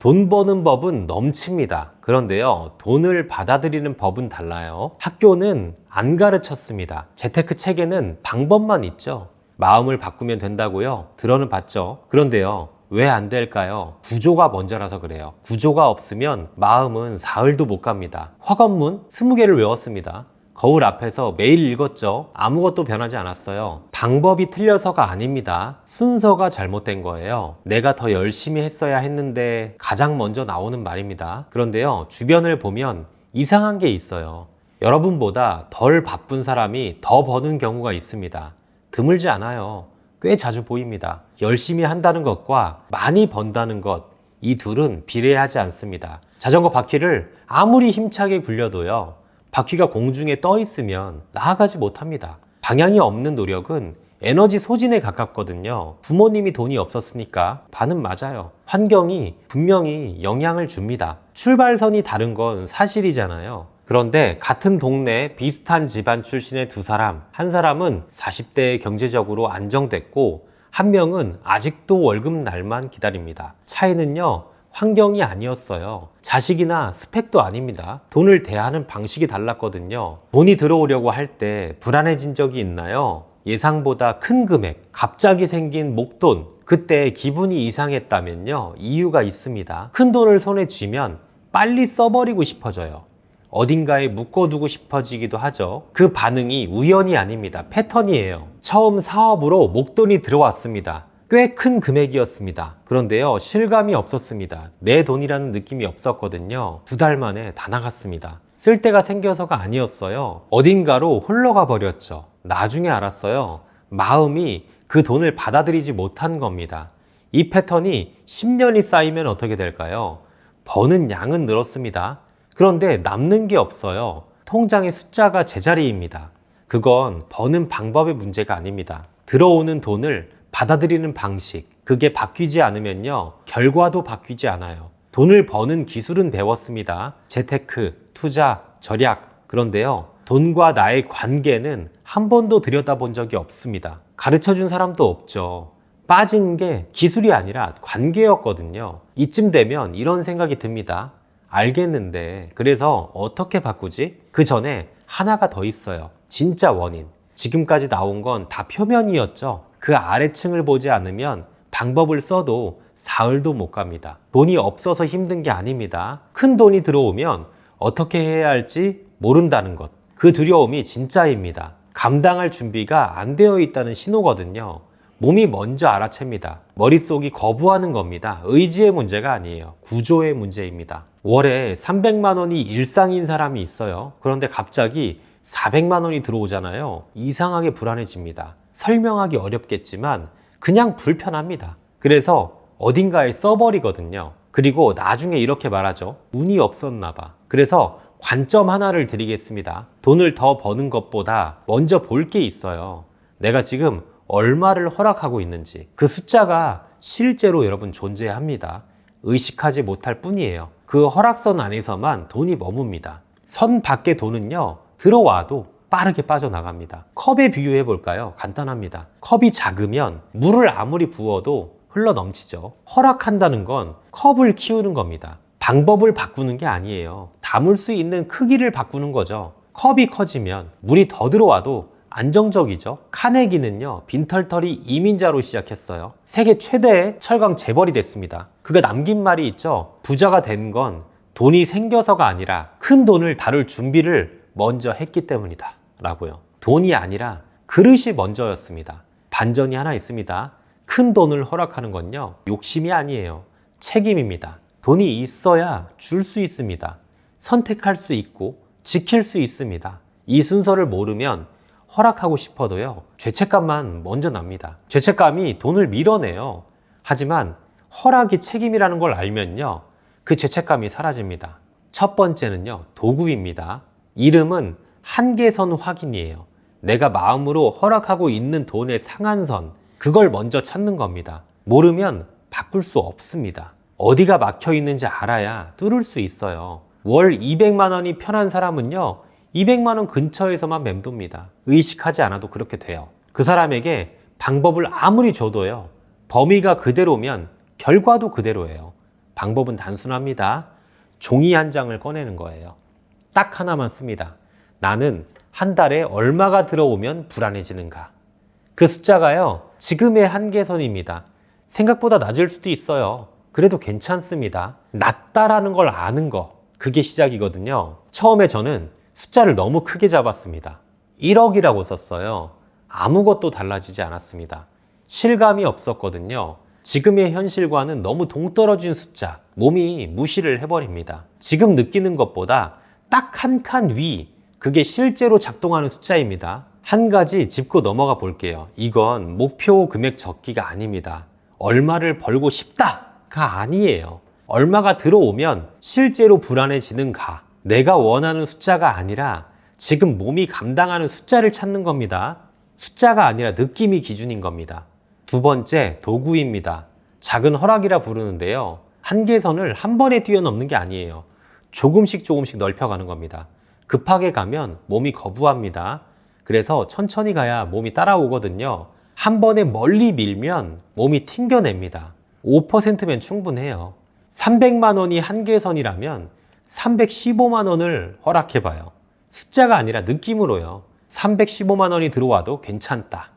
돈 버는 법은 넘칩니다. 그런데요, 돈을 받아들이는 법은 달라요. 학교는 안 가르쳤습니다. 재테크 책에는 방법만 있죠. 마음을 바꾸면 된다고요? 들어는 봤죠. 그런데요, 왜 안 될까요? 구조가 먼저라서 그래요. 구조가 없으면 마음은 사흘도 못 갑니다. 화관문 20개를 외웠습니다. 거울 앞에서 매일 읽었죠. 아무것도 변하지 않았어요. 방법이 틀려서가 아닙니다. 순서가 잘못된 거예요. 내가 더 열심히 했어야 했는데 가장 먼저 나오는 말입니다. 그런데요, 주변을 보면 이상한 게 있어요. 여러분보다 덜 바쁜 사람이 더 버는 경우가 있습니다. 드물지 않아요. 꽤 자주 보입니다. 열심히 한다는 것과 많이 번다는 것, 이 둘은 비례하지 않습니다. 자전거 바퀴를 아무리 힘차게 굴려도요, 바퀴가 공중에 떠 있으면 나아가지 못합니다. 방향이 없는 노력은 에너지 소진에 가깝거든요. 부모님이 돈이 없었으니까 반은 맞아요. 환경이 분명히 영향을 줍니다. 출발선이 다른 건 사실이잖아요. 그런데 같은 동네 비슷한 집안 출신의 두 사람, 한 사람은 40대에 경제적으로 안정됐고 한 명은 아직도 월급 날만 기다립니다. 차이는요, 환경이 아니었어요. 자식이나 스펙도 아닙니다. 돈을 대하는 방식이 달랐거든요. 돈이 들어오려고 할 때 불안해진 적이 있나요? 예상보다 큰 금액, 갑자기 생긴 목돈, 그때 기분이 이상했다면요, 이유가 있습니다. 큰 돈을 손에 쥐면 빨리 써버리고 싶어져요. 어딘가에 묶어두고 싶어지기도 하죠. 그 반응이 우연이 아닙니다. 패턴이에요. 처음 사업으로 목돈이 들어왔습니다. 꽤 큰 금액이었습니다. 그런데요, 실감이 없었습니다. 내 돈이라는 느낌이 없었거든요. 2달 만에 다 나갔습니다. 쓸 데가 생겨서가 아니었어요. 어딘가로 흘러가 버렸죠. 나중에 알았어요. 마음이 그 돈을 받아들이지 못한 겁니다. 이 패턴이 10년이 쌓이면 어떻게 될까요? 버는 양은 늘었습니다. 그런데 남는 게 없어요. 통장의 숫자가 제자리입니다. 그건 버는 방법의 문제가 아닙니다. 들어오는 돈을 받아들이는 방식, 그게 바뀌지 않으면요, 결과도 바뀌지 않아요. 돈을 버는 기술은 배웠습니다. 재테크, 투자, 절약. 그런데요, 돈과 나의 관계는 한 번도 들여다본 적이 없습니다. 가르쳐준 사람도 없죠. 빠진 게 기술이 아니라 관계였거든요. 이쯤 되면 이런 생각이 듭니다. 알겠는데 그래서 어떻게 바꾸지? 그 전에 하나가 더 있어요. 진짜 원인. 지금까지 나온 건 다 표면이었죠. 그 아래층을 보지 않으면 방법을 써도 사흘도 못 갑니다. 돈이 없어서 힘든 게 아닙니다. 큰 돈이 들어오면 어떻게 해야 할지 모른다는 것. 그 두려움이 진짜입니다. 감당할 준비가 안 되어 있다는 신호거든요. 몸이 먼저 알아챕니다. 머릿속이 거부하는 겁니다. 의지의 문제가 아니에요. 구조의 문제입니다. 월에 300만 원이 일상인 사람이 있어요. 그런데 갑자기 400만 원이 들어오잖아요. 이상하게 불안해집니다. 설명하기 어렵겠지만 그냥 불편합니다. 그래서 어딘가에 써버리거든요. 그리고 나중에 이렇게 말하죠. 운이 없었나 봐. 그래서 관점 하나를 드리겠습니다. 돈을 더 버는 것보다 먼저 볼 게 있어요. 내가 지금 얼마를 허락하고 있는지. 그 숫자가 실제로 여러분 존재합니다. 의식하지 못할 뿐이에요. 그 허락선 안에서만 돈이 머뭅니다. 선 밖의 돈은요, 들어와도 빠르게 빠져나갑니다. 컵에 비유해 볼까요? 간단합니다. 컵이 작으면 물을 아무리 부어도 흘러 넘치죠. 허락한다는 건 컵을 키우는 겁니다. 방법을 바꾸는 게 아니에요. 담을 수 있는 크기를 바꾸는 거죠. 컵이 커지면 물이 더 들어와도 안정적이죠. 카네기는요, 빈털터리 이민자로 시작했어요. 세계 최대의 철강 재벌이 됐습니다. 그가 남긴 말이 있죠. 부자가 된 건 돈이 생겨서가 아니라 큰 돈을 다룰 준비를 먼저 했기 때문이다 라고요. 돈이 아니라 그릇이 먼저였습니다. 반전이 하나 있습니다. 큰 돈을 허락하는 건요, 욕심이 아니에요. 책임입니다. 돈이 있어야 줄 수 있습니다. 선택할 수 있고 지킬 수 있습니다. 이 순서를 모르면 허락하고 싶어도요, 죄책감만 먼저 납니다. 죄책감이 돈을 밀어내요. 하지만 허락이 책임이라는 걸 알면요, 그 죄책감이 사라집니다. 첫 번째는요, 도구입니다. 이름은 한계선 확인이에요. 내가 마음으로 허락하고 있는 돈의 상한선, 그걸 먼저 찾는 겁니다. 모르면 바꿀 수 없습니다. 어디가 막혀 있는지 알아야 뚫을 수 있어요. 월 200만 원이 편한 사람은요, 200만 원 근처에서만 맴돕니다. 의식하지 않아도 그렇게 돼요. 그 사람에게 방법을 아무리 줘도요, 범위가 그대로면 결과도 그대로예요. 방법은 단순합니다. 종이 한 장을 꺼내는 거예요. 딱 하나만 씁니다. 나는 한 달에 얼마가 들어오면 불안해지는가. 그 숫자가요, 지금의 한계선입니다. 생각보다 낮을 수도 있어요. 그래도 괜찮습니다. 낮다라는 걸 아는 거, 그게 시작이거든요. 처음에 저는 숫자를 너무 크게 잡았습니다. 1억이라고 썼어요. 아무것도 달라지지 않았습니다. 실감이 없었거든요. 지금의 현실과는 너무 동떨어진 숫자, 몸이 무시를 해버립니다. 지금 느끼는 것보다 딱 한 칸 위, 그게 실제로 작동하는 숫자입니다. 한 가지 짚고 넘어가 볼게요. 이건 목표 금액 적기가 아닙니다. 얼마를 벌고 싶다가 아니에요. 얼마가 들어오면 실제로 불안해지는가. 내가 원하는 숫자가 아니라 지금 몸이 감당하는 숫자를 찾는 겁니다. 숫자가 아니라 느낌이 기준인 겁니다. 두 번째, 도구입니다. 작은 허락이라 부르는데요. 한계선을 한 번에 뛰어넘는 게 아니에요. 조금씩 넓혀가는 겁니다. 급하게 가면 몸이 거부합니다. 그래서 천천히 가야 몸이 따라오거든요. 한 번에 멀리 밀면 몸이 튕겨냅니다. 5%면 충분해요. 300만 원이 한계선이라면 315만 원을 허락해봐요. 숫자가 아니라 느낌으로요. 315만 원이 들어와도 괜찮다.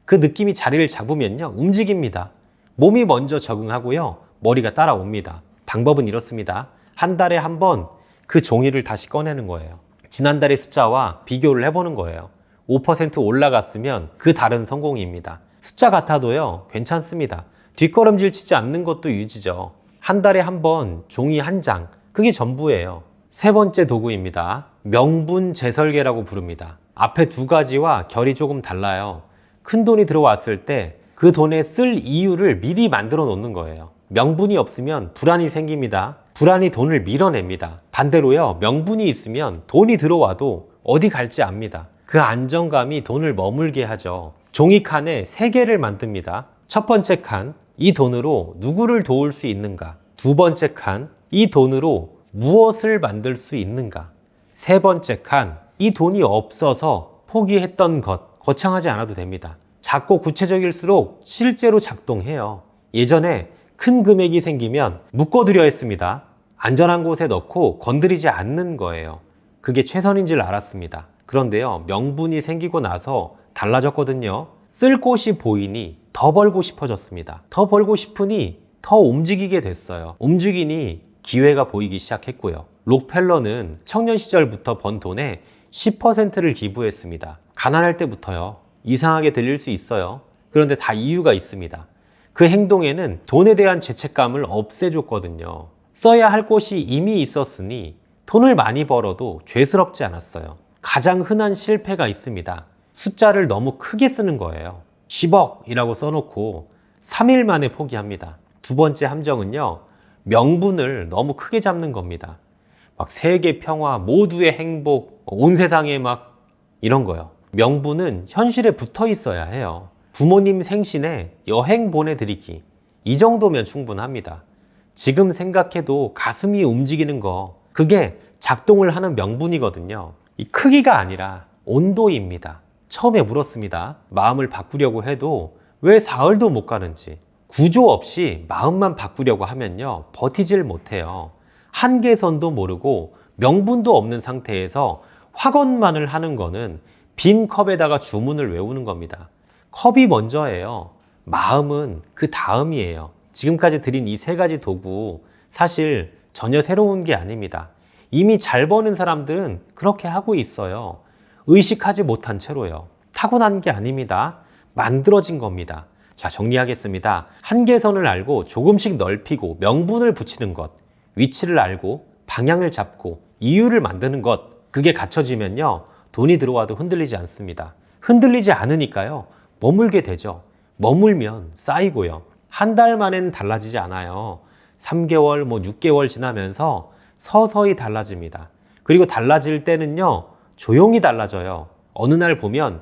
그 느낌이 자리를 잡으면요, 움직입니다. 몸이 먼저 적응하고요, 머리가 따라옵니다. 방법은 이렇습니다. 한 달에 한 번 그 종이를 다시 꺼내는 거예요. 지난달의 숫자와 비교를 해보는 거예요. 5% 올라갔으면 그 달은 성공입니다. 숫자 같아도요, 괜찮습니다. 뒷걸음질 치지 않는 것도 유지죠. 한 달에 한 번 종이 한 장, 그게 전부예요. 세 번째 도구입니다. 명분 재설계라고 부릅니다. 앞에 두 가지와 결이 조금 달라요. 큰 돈이 들어왔을 때 그 돈에 쓸 이유를 미리 만들어 놓는 거예요. 명분이 없으면 불안이 생깁니다. 불안이 돈을 밀어냅니다. 반대로요, 명분이 있으면 돈이 들어와도 어디 갈지 압니다. 그 안정감이 돈을 머물게 하죠. 종이 칸에 세 개를 만듭니다. 첫 번째 칸, 이 돈으로 누구를 도울 수 있는가? 두 번째 칸, 이 돈으로 무엇을 만들 수 있는가? 세 번째 칸, 이 돈이 없어서 포기했던 것. 거창하지 않아도 됩니다. 작고 구체적일수록 실제로 작동해요. 예전에 큰 금액이 생기면 묶어두려 했습니다. 안전한 곳에 넣고 건드리지 않는 거예요. 그게 최선인 줄 알았습니다. 그런데요, 명분이 생기고 나서 달라졌거든요. 쓸 곳이 보이니 더 벌고 싶어졌습니다. 더 벌고 싶으니 더 움직이게 됐어요. 움직이니 기회가 보이기 시작했고요. 록펠러는 청년 시절부터 번 돈의 10%를 기부했습니다. 가난할 때부터요. 이상하게 들릴 수 있어요. 그런데 다 이유가 있습니다. 그 행동에는 돈에 대한 죄책감을 없애줬거든요. 써야 할 곳이 이미 있었으니 돈을 많이 벌어도 죄스럽지 않았어요. 가장 흔한 실패가 있습니다. 숫자를 너무 크게 쓰는 거예요. 10억이라고 써놓고 3일 만에 포기합니다. 두 번째 함정은요, 명분을 너무 크게 잡는 겁니다. 막 세계 평화, 모두의 행복, 온 세상에 막 이런 거요. 명분은 현실에 붙어 있어야 해요. 부모님 생신에 여행 보내드리기, 이 정도면 충분합니다. 지금 생각해도 가슴이 움직이는 거, 그게 작동을 하는 명분이거든요. 이 크기가 아니라 온도입니다. 처음에 물었습니다. 마음을 바꾸려고 해도 왜 사흘도 못 가는지. 구조 없이 마음만 바꾸려고 하면요, 버티질 못해요. 한계선도 모르고 명분도 없는 상태에서 확언만을 하는 거는 빈 컵에다가 주문을 외우는 겁니다. 컵이 먼저예요. 마음은 그 다음이에요. 지금까지 드린 이 세 가지 도구, 사실 전혀 새로운 게 아닙니다. 이미 잘 버는 사람들은 그렇게 하고 있어요. 의식하지 못한 채로요. 타고난 게 아닙니다. 만들어진 겁니다. 자, 정리하겠습니다. 한계선을 알고 조금씩 넓히고 명분을 붙이는 것, 위치를 알고 방향을 잡고 이유를 만드는 것, 그게 갖춰지면요, 돈이 들어와도 흔들리지 않습니다. 흔들리지 않으니까요, 머물게 되죠. 머물면 쌓이고요. 한 달 만엔 달라지지 않아요. 3개월, 6개월 지나면서 서서히 달라집니다. 그리고 달라질 때는요, 조용히 달라져요. 어느 날 보면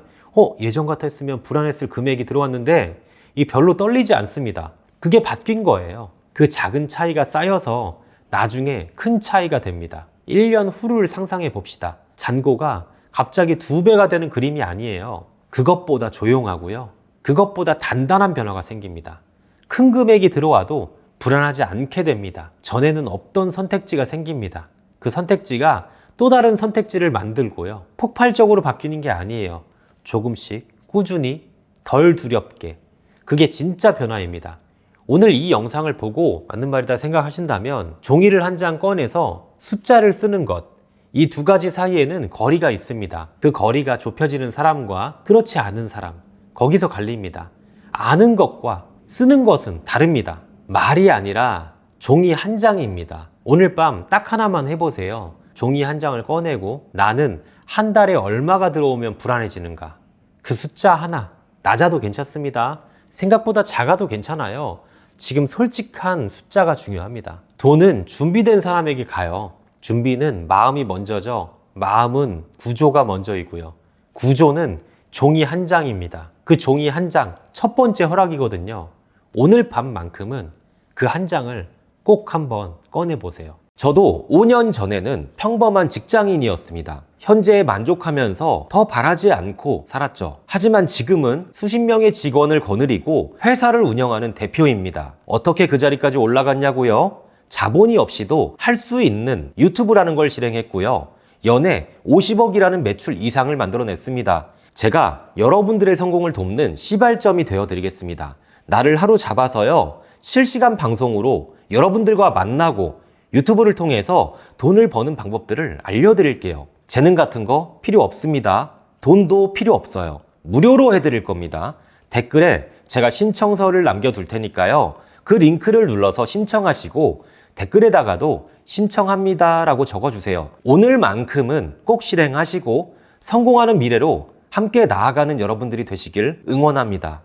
예전 같았으면 불안했을 금액이 들어왔는데 이 별로 떨리지 않습니다. 그게 바뀐 거예요. 그 작은 차이가 쌓여서 나중에 큰 차이가 됩니다. 1년 후를 상상해 봅시다. 잔고가 갑자기 2배가 되는 그림이 아니에요. 그것보다 조용하고요. 그것보다 단단한 변화가 생깁니다. 큰 금액이 들어와도 불안하지 않게 됩니다. 전에는 없던 선택지가 생깁니다. 그 선택지가 또 다른 선택지를 만들고요. 폭발적으로 바뀌는 게 아니에요. 조금씩 꾸준히 덜 두렵게. 그게 진짜 변화입니다. 오늘 이 영상을 보고 맞는 말이다 생각하신다면 종이를 한 장 꺼내서 숫자를 쓰는 것, 이 두 가지 사이에는 거리가 있습니다. 그 거리가 좁혀지는 사람과 그렇지 않은 사람, 거기서 갈립니다. 아는 것과 쓰는 것은 다릅니다. 말이 아니라 종이 한 장입니다. 오늘 밤 딱 하나만 해보세요. 종이 한 장을 꺼내고 나는 한 달에 얼마가 들어오면 불안해지는가. 그 숫자 하나, 낮아도 괜찮습니다. 생각보다 작아도 괜찮아요. 지금 솔직한 숫자가 중요합니다. 돈은 준비된 사람에게 가요. 준비는 마음이 먼저죠. 마음은 구조가 먼저이고요. 구조는 종이 한 장입니다. 그 종이 한 장, 첫 번째 허락이거든요. 오늘 밤만큼은 그 한 장을 꼭 한번 꺼내보세요. 저도 5년 전에는 평범한 직장인이었습니다. 현재에 만족하면서 더 바라지 않고 살았죠. 하지만 지금은 수십 명의 직원을 거느리고 회사를 운영하는 대표입니다. 어떻게 그 자리까지 올라갔냐고요? 자본이 없이도 할 수 있는 유튜브라는 걸 실행했고요. 연에 50억이라는 매출 이상을 만들어냈습니다. 제가 여러분들의 성공을 돕는 시발점이 되어드리겠습니다. 나를 하루 잡아서요, 실시간 방송으로 여러분들과 만나고 유튜브를 통해서 돈을 버는 방법들을 알려드릴게요. 재능 같은 거 필요 없습니다. 돈도 필요 없어요. 무료로 해드릴 겁니다. 댓글에 제가 신청서를 남겨둘 테니까요. 그 링크를 눌러서 신청하시고 댓글에다가도 신청합니다 라고 적어주세요. 오늘만큼은 꼭 실행하시고 성공하는 미래로 함께 나아가는 여러분들이 되시길 응원합니다.